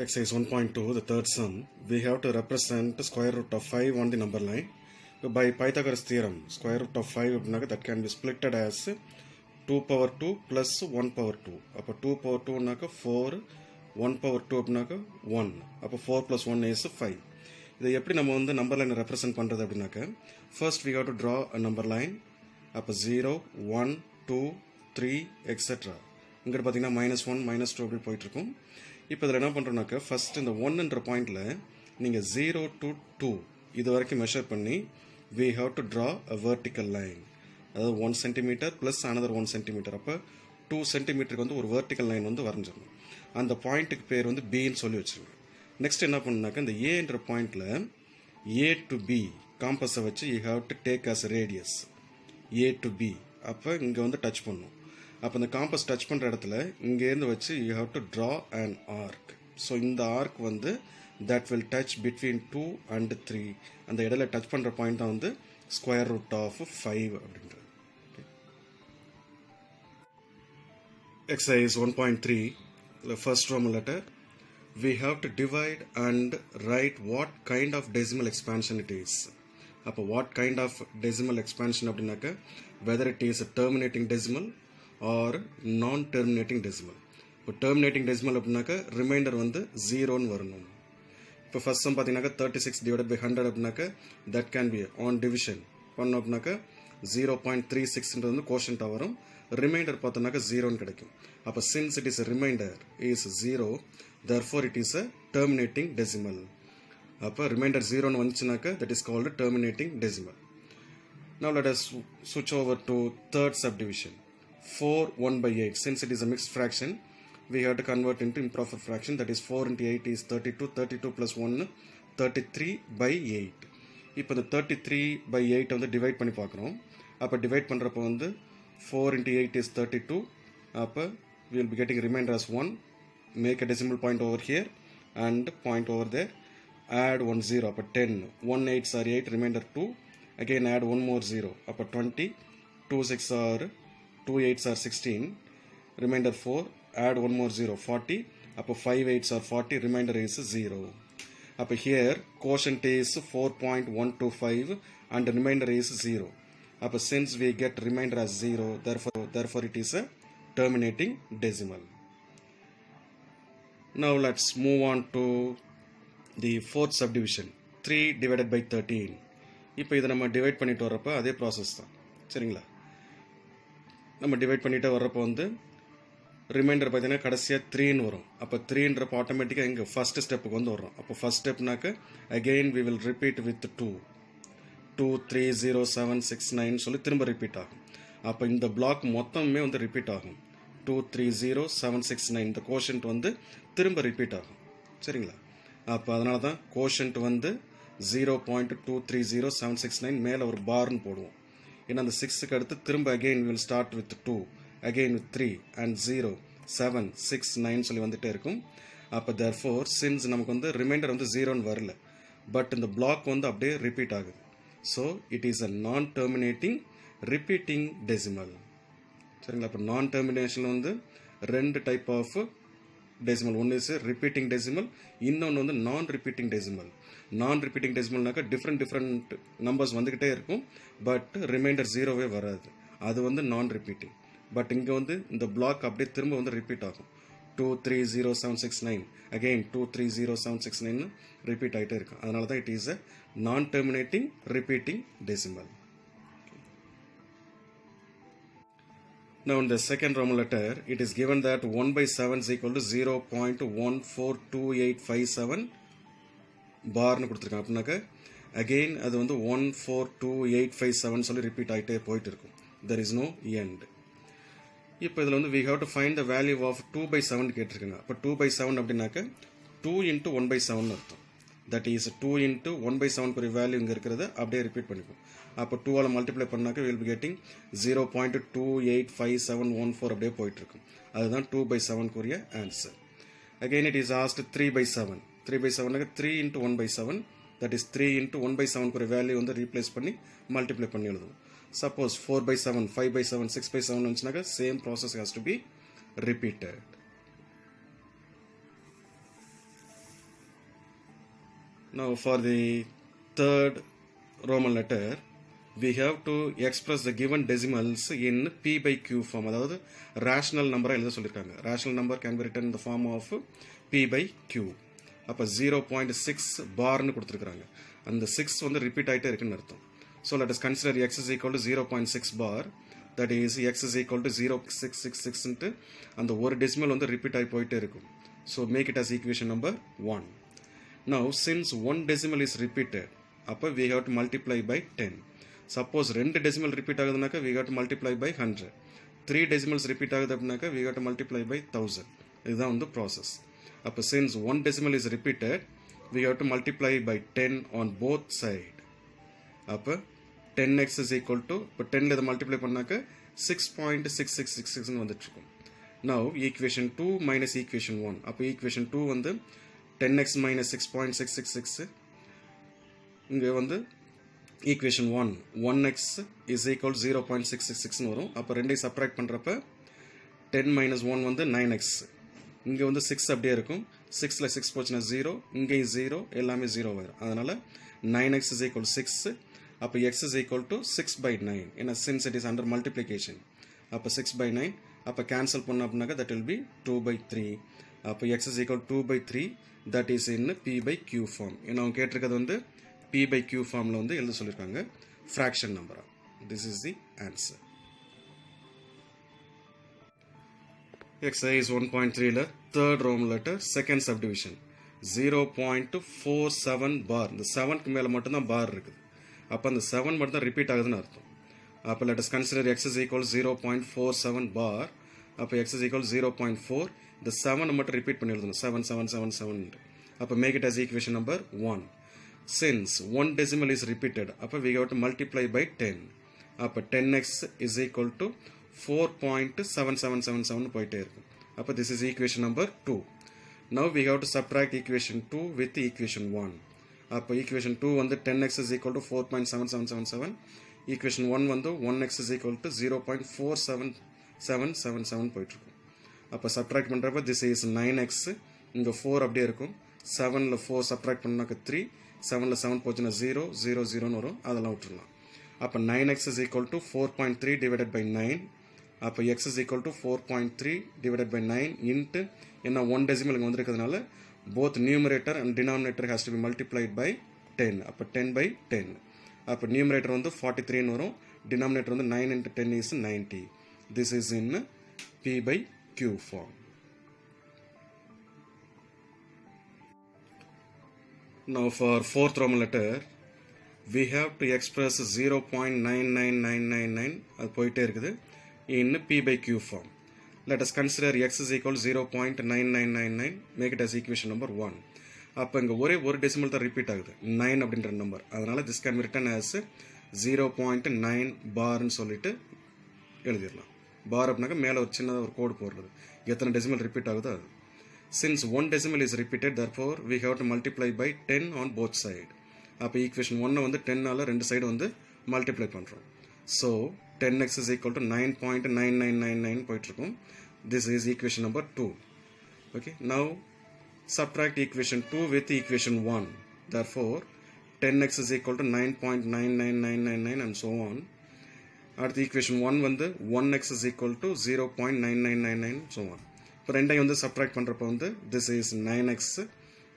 Exercise 1.2, the third sum, we have to represent square root of 5 on the number line. So by Pythagoras theorem, square root of 5 that can be splitted as 2 power 2 plus 1 power 2. அப்போ 2 power 2 4, 1 power 2 1. அப்போ 4 plus 1 is 5. இதை எப்படி நம்ம வந்து number லைனை represent பண்ணுறது அப்படின்னாக்க first we have to draw a number line. அப்போ 0, 1, 2, 3, etc. இங்கிட்ட பார்த்தீங்கன்னா -1, -2 அப்படி போயிட்டுருக்கும். இப்போ இதில் என்ன பண்ணுறோம்னாக்க ஃபர்ஸ்ட் இந்த 1ன்ற பாயிண்டில் நீங்கள் 0 to 2 இது வரைக்கும் மெஷர் பண்ணி we have to draw a vertical line. அதாவது 1 centimeter plus another 1 centimeter. அப்போ 2 centimeterக்கு வந்து ஒரு vertical line வந்து வரைஞ்சிடணும். அந்த பாயிண்ட்டுக்கு பேர் வந்து பின்னு சொல்லி வச்சுருங்க. நெக்ஸ்ட் என்ன பண்ணுனாக்க இந்த ஏன்ற பாயிண்டில் A to B காம்பஸை வச்சு you have to take as radius A to B. அப்போ இங்கே வந்து டச் பண்ணும். அப்போ இந்த காம்பஸ் டச் பண்ணுற இடத்துல இங்கேருந்து வச்சு you have to draw an arc. So இந்த ஆர்க் வந்து that will touch between 2 and 3. அந்த இடையில டச் பண்ணுற பாயிண்ட் தான் வந்து ஸ்கொயர் ரூட் ஆஃப் 5 அப்படின்றது. Exercise 1.3, the first Roman letter. We have to divide and write what kind of decimal expansion it is. அப்போ what kind of decimal expansion அப்படின்னாக்க whether it is a terminating decimal or non-terminating decimal. இப்போ terminating decimal அப்படின்னாக்க reminder வந்து 0ன்னு வரணும். இப்போ first sum பார்த்தீங்கன்னாக்க 36 divided by 100 அப்படின்னாக்க that can be on division பண்ணோம் அப்படின்னாக்க 0.36 வந்து கோஷன்ட்டாக வரும். ரிமைண்டர் பார்த்தோம்னாக்க 0ன்னு கிடைக்கும். அப்போ since it is a remainder is 0, therefore it is a terminating decimal. அப்போ reminder 0ன்னு வந்துச்சுனாக்க that is called terminating decimal. Now let us switch over to third subdivision. 4 1 by 8. Since it is a mixed fraction, we have to convert into improper fraction. That is 4 into 8 is 32. 32 plus 1 33 by 8. இப்போ இந்த 33 by 8 வந்து divide பண்ணி பார்க்குறோம். அப்போ divide பண்ணுறப்போ வந்து 4 into 8 is 32. அப்போ we will be getting remainder as 1. Make a decimal point over here and point over there. Add 1 0. அப்போ 10. 1 8s are 8. Remainder 2. Again add 1 more 0. அப்போ 20. 2 6 are 2 8s are 16. Remainder 4. Add 1 more 0. 40. அப்போ 5 8s are 40. Remainder is 0. அப்போ here quotient is 4.125 and remainder is 0. அப்போ since we get remainder as 0, therefore it is a terminating decimal. Now let's move on to the fourth subdivision. 3 divided by 13. இப்போ இதை நம்ம divide பண்ணிட்டு வர்றப்போ அதே process தான். சரிங்களா? நம்ம டிவைட் பண்ணிட்டு வர்றப்போ வந்து ரிமைண்டர் பார்த்தீங்கன்னா கடைசியாக 3ன்னு வரும். அப்போ 3ன்றப்போ ஆட்டோமேட்டிக்காக இங்கே ஃபஸ்ட் ஸ்டெப்புக்கு வந்து வரும். அப்போ ஃபஸ்ட் ஸ்டெப்னாக்க again we will repeat with 2 2 3 0 7 6 9 சொல்லி திரும்ப ரிப்பீட் ஆகும். அப்போ இந்த பிளாக் மொத்தமே வந்து ரிப்பீட் ஆகும். 2 3 0 7 6 9 இந்த கோஷன்ட் வந்து திரும்ப ரிப்பீட் ஆகும். சரிங்களா? அப்போ அதனால தான் கோஷன்ட் வந்து 0.230769 மேலே ஒரு பார்னு போடுவோம். ஏன்னா அந்த 6க்கு அடுத்து திரும்ப again will start with 2, again with 3 and 0 7 6 9 சொல்லி வந்துட்டே இருக்கும். அப்போ தேர்ஃபோர் சின்ஸ் நமக்கு வந்து ரிமைண்டர் வந்து 0ன்னு வரல, பட் இந்த பிளாக் வந்து அப்படியே ரிப்பீட் ஆகுது. ஸோ இட் இஸ் அ நான் டெர்மினேட்டிங் ரிப்பீட்டிங் டெசிமல். சரிங்களா? அப்போ நான் டெர்மினேஷன் வந்து 2 டைப் ஆஃப் டெசிமல். ஒன்று இஸ் ரிப்பீட்டிங் டெசிமல், இன்னொன்று வந்து நான் ரிப்பீட்டிங் டெசிமல். நான் ரிப்பீட்டிங் டெசிமல்னாக்கா டிஃப்ரெண்ட் நம்பர்ஸ் வந்துக்கிட்டே இருக்கும், பட் ரிமைண்டர் 0வே வராது. அது வந்து நான் ரிப்பீட்டிங். பட் இங்கே வந்து இந்த பிளாக் அப்படியே திரும்ப வந்து ரிப்பீட் ஆகும். 2 3 0 7 6 9 அகெயின் 2 3 0 7 6 9 ரிப்பீட் ஆகிட்டே இருக்கும். அதனால தான் இட் இஸ் அ நான் terminating repeating decimal. Now in the second Roman letter, it is given that 1 by 7 is equal to 0.142857 பார்னு கொடுத்துருக்காங்க. அப்படின்னாக்க அகெயின் அது வந்து 142857 சொல்லி ரிப்பீட் ஆகிட்டே போயிட்டு இருக்கும். there is no end. இப்போ இதில் வந்து we have to find the value of 2 by 7 கேட்டிருக்காங்க. அப்போ 2 by 7 அப்படின்னாக்க 2 into 1 by 7 அர்த்தம். தட் இஸ் 2 into 1 by 7 குரிய வேல்யூ இங்கே இருக்கிறத அப்படியே ரிப்பீட் பண்ணிக்கும். அப்போ 2ஆல் மல்டிப்ளை பண்ணாக்க வில் பி கெட்டிங் 0.285714 அப்படியே போயிட்டு இருக்கும். அதுதான் 2 by 7 குரிய answer. Again it is asked 3 by 7. 3 by 7 3 into 1 by 7, that is 3 into 1 by 7 குரிய வேல்யூ வந்து ரீப்ளேஸ் பண்ணி மல்டிப்ளை பண்ணி எழுதுவோம். Suppose 4 by 7, 5 by 7, 6 by 7 வந்துச்சுனாக்க same process has to be repeated. Now for the third Roman letter, we have to express the given decimals in p by q form. அதாவது rational number எழுத சொல்லிருக்காங்க. Rational number can be written in the form of p by q. அப்ப 0.6 பார்னு கொடுத்திருக்காங்க. அந்த 6 வந்து repeat ஆயிட்டே இருக்குன்னு அர்த்தம். So let us consider x is equal to 0.6 bar. That is x is equal to 0.666 into அந்த ஒரு டெசிமல் வந்து ரிப்பீட் ஆகி போயிட்டே இருக்கும். So make it as equation number 1. Now since one decimal is repeated, அப்ப we have to multiply by 10. Suppose 2 decimal repeat ஆகுதுனாக்க we have to multiply by 100. 3 decimals repeat ஆகுது அப்படினாக்க we have to multiply by 1000. இதுதான் வந்து process. அப்ப since one decimal is repeated, we have to multiply by 10 on both side. அப்ப 10x is equal to, இப்போ 10ல இதை multiply பண்ணாக்க 6.6666 ன்னு வந்துட்டு இருக்கும். Now equation 2 minus equation 1. அப்ப equation 2 வந்து 10x minus 6.666. இங்க வந்து equation 1 1x is equal to 0.666 ன்னு வரும். அப்ப ரெண்டையும் சப்ட்ராக்ட் பண்றப்ப 10 minus 1 வந்து 9x. இங்க வந்து 6 அப்படியே இருக்கும். 6ல 6 போச்சுனா 0, இங்கேயும் 0, எல்லாமே 0 வரும். அதனால 9x is equal to 6. அப்ப x is equal to 6 by 9. ஏன்னா since it is under multiplication. அப்ப 6 by 9. அப்ப cancel பண்ண அப்படினாக்க that will be 2 by 3. அப்ப x is equal to 2 by 3. That is in p by q form. ஏன்னா அவங்க கேட்டிருக்கிறது வந்து p by q formல வந்து எழுத சொல்லிருக்காங்க fraction number. This is the answer. Exercise 1.3 ல third Roman letter second subdivision 0.47 bar. இந்த 7க்கு மேல மட்டும் தான் பார் இருக்குது. அப்ப அந்த 7 மட்டும் தான் ரிப்பீட் ஆகுதுன்னு அர்த்தம். அப்ப let us consider x is equal to 0.47 bar. அப்ப x is equal to 0.4. இந்த 7 மட்டும் ரிப்பீட் பண்ணி எழுதணும். 7 7 7 7. அப்ப make it as equation number 1. Since one decimal is repeated, அப்ப we have to multiply by 10. அப்ப 10x is equal to 4.7777 போயிட்டே இருக்கும். அப்ப this is equation number 2. Now we have to subtract equation 2 with equation 1. அப்ப equation 2 வந்து 10x is equal to 4.7777. equation 1 வந்து 1x is equal to 0.47777 போயிட்டு இருக்கும். அப்ப subtract பண்றப்ப this is 9x. இங்க 4 அப்படியே இருக்கும். 7ல 4 subtract பண்ணாக்க 3. 7ல 7 போச்சுனா 0 0 0 ன்னு வரும். அதெல்லாம் விட்டுறலாம். அப்ப 9x is equal to 4.3 divided by 9. அப்ப x is equal to 4.3 divided by 9 into என்ன 1 decimal இங்க வந்திருக்கிறதுனால both numerator and denominator has to be multiplied by 10. அப்ப 10 by 10. அப்ப numerator வந்து 43 ன்னு வரும். Denominator வந்து 9 into 10 is 90. This is in p by q form. Now for fourth Roman letter, we have to express 0.99999 அது போயிட்டே இருக்குது in p by q form. Let us consider x is equal to 0.9999. Make it as equation number 1. அப்ப இங்க ஒரே ஒரு decimal தான் repeat ஆகுது 9 அப்படின்ற நம்பர். அதனால this can be written as 0.9 bar ன்னு சொல்லிட்டு எழுதிடலாம். பார் அப்படினாக்க மேல ஒரு சின்னதா ஒரு கோடு போடுறது. எத்தனை டெசிமல் ரிப்பீட் ஆகுதோ அது. Since one decimal is repeated, therefore we have to multiply by 10 on both side. அப்ப equation 1 வந்து 10 ஆல ரெண்டு சைடு வந்து மல்டிப்ளை பண்றோம். So 10x is equal to 9.9999 போயிட்டு இருக்கும். This is equation number 2. Okay, now subtract equation 2 with equation 1. Therefore 10x is equal to 9.99999 and so on. அடுத்து equation 1 வந்து 1x is equal to 0.9999 so on. இப்போ ரெண்டையும் வந்து subtract பண்றப்ப வந்து this is 9x,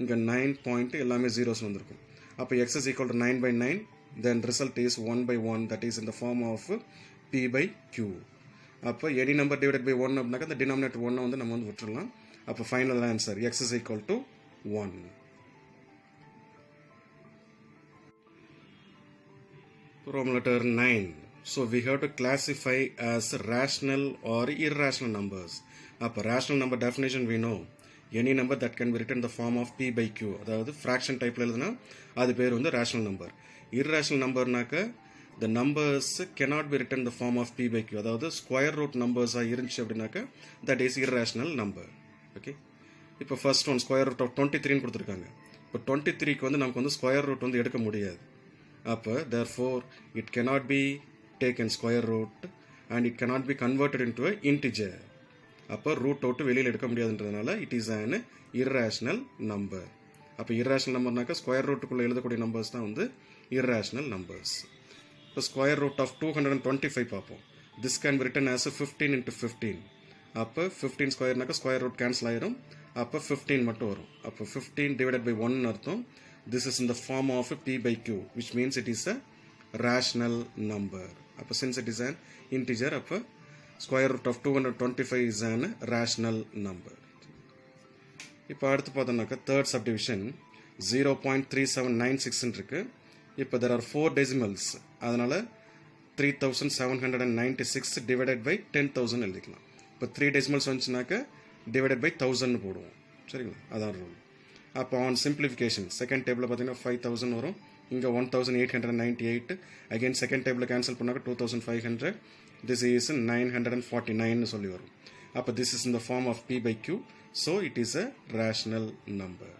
இங்க 9 பாயிண்ட் எல்லாமே zeros வந்திருக்கும். அப்ப x is equal to 9 by 9, then result is 1 by 1, that is in the form of p by q. அப்ப any number divided by 1 அப்படினாக்க அந்த denominator 1 வந்து நம்ம வந்து விட்டுறலாம். அப்ப final answer x is equal to 1. Roman letter 9. So we have to classify as rational or irrational numbers. அப்ப rational number definition we know. Any number that can be written in the form of p by q. அதாவது fraction type எழுதுனா அது பேர் வந்து rational number. Irrational numberனாக்க the numbers cannot be written in the form of p by q. அதாவது square root numbers இருந்துச்சு அப்படினாக்க that is irrational number. Okay. இப்போ first one square root of 23 ன்னு கொடுத்திருக்காங்க. இப்போ 23 க்கு வந்து நமக்கு வந்து square root வந்து எடுக்க முடியாது. அப்ப therefore it cannot be taken square root and it cannot be converted into an integer. அப்ப ரூட் அவுட் வெளியில எடுக்க முடியாதுன்றதுனால it is an irrational number. அப்போ இர்ரேஷனல் நம்பர்னாக்கா ஸ்கொயர் ரூட்டுக்குள்ளே எழுதக்கூடிய நம்பர்ஸ் தான் வந்து இர்ரேஷனல் நம்பர்ஸ். இப்போ ஸ்கொயர் ரூட் ஆஃப் 225 பார்ப்போம். This can be written as 15 into 15. அப்போ 15 ஸ்கொயர்னாக்கா ஸ்கொயர் ரூட் கேன்சல் ஆயிரும். அப்போ 15 மட்டும் வரும். அப்போ 15 divided by 1 அர்த்தம். This is in the form of p by q, which means it is a rational number. அப்போ since it is an integer, அப்போ square root of 225 is an rational number. இப்போ அடுத்து பார்த்தோம்னாக்கா தேர்ட் சப்டிவிஷன் 0.3796 இருக்கு. இப்போ there are 4 decimals, அதனால 3796 divided by 10,000 எழுதிக்கலாம். இப்போ 3 decimals வந்துச்சுனாக்கா divided by 1000 போடுவோம். சரிங்களா, அதான் ரூல். அப்போ ஆன் சிம்பிளிஃபிகேஷன் செகண்ட் டேபிளில் பார்த்தீங்கன்னா 5000 வரும். இங்கே 1898. அகைன் செகண்ட் டேபிளில் கேன்சல் பண்ணாக்க 2500. திஸ் இஸ் 949 சொல்லி வரும். அப்போ this is in the form of p by q, so it is a rational number.